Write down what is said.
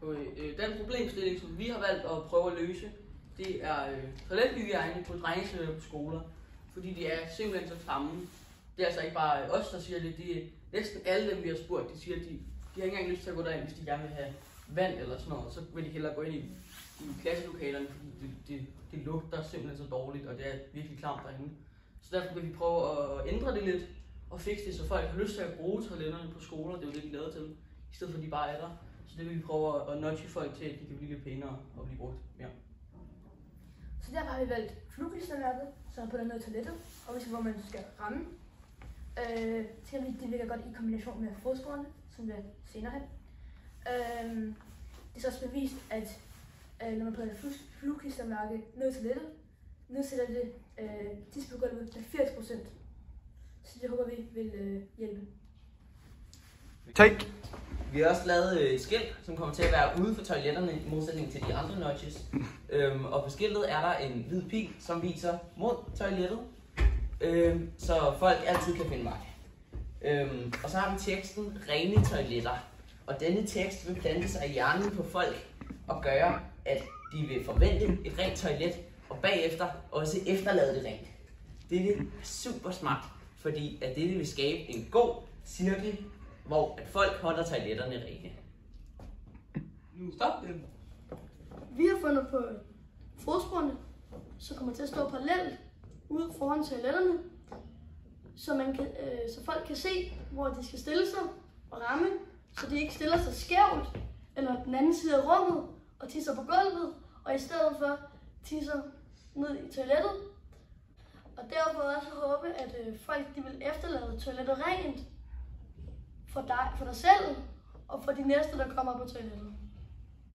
på den problemstilling, som vi har valgt at prøve at løse. Det er toilethygiejne på drengetoiletter på skoler, fordi de er simpelthen så klamme. Det er altså ikke bare os, der siger det. Det er næsten alle dem, vi har spurgt, de siger, at de har ikke engang lyst til at gå derind, hvis de gerne vil have vand eller sådan noget. Så vil de hellere gå ind i klasselokalerne, fordi det lugter simpelthen så dårligt, og det er virkelig klamt derinde. Så derfor vil vi prøve at ændre det lidt og fikse det, så folk har lyst til at bruge toiletterne på skoler. Det er jo det, de er lavet til, i stedet for at de bare er der. Så det vil vi prøve at nudge folk til, at de kan blive lidt pænere og blive brugt mere. Så derfor har vi valgt flugklisterværket, som er på den nede toilettet, og hvis hvor man skal ramme. Det ligger godt i kombination med fodsporene, som bliver senere hen. Det er så også bevist, at når man putter flugklistermærke ned til toilettet, nedsætter det tisse på gulvet med 80%. Så det håber vi vil hjælpe. Tak. Vi har også lavet et skilt, som kommer til at være ude for toiletterne i modsætning til de andre notches. Og på skiltet er der en hvid pil, som viser mod toilettet, så folk altid kan finde vej. Og så har vi teksten rene toiletter. Og denne tekst vil plante sig i hjernen på folk og gøre, at de vil forvente et rent toilet, og bagefter også efterlade det rent. Det er super smart, fordi at det vil skabe en god cirkel, hvor at folk holder toiletterne rene. Stop det! Vi har fundet på fodsporene, som kommer til at stå parallelt ude foran toiletterne, så folk kan se, hvor de skal stille sig og ramme, så de ikke stiller sig skævt eller den anden side af rummet og tisser på gulvet, og i stedet for tisser ned i toilettet. Og derfor også håbe, at folk de vil efterlade toilettet rent for dig selv og for de næste, der kommer på toilettet.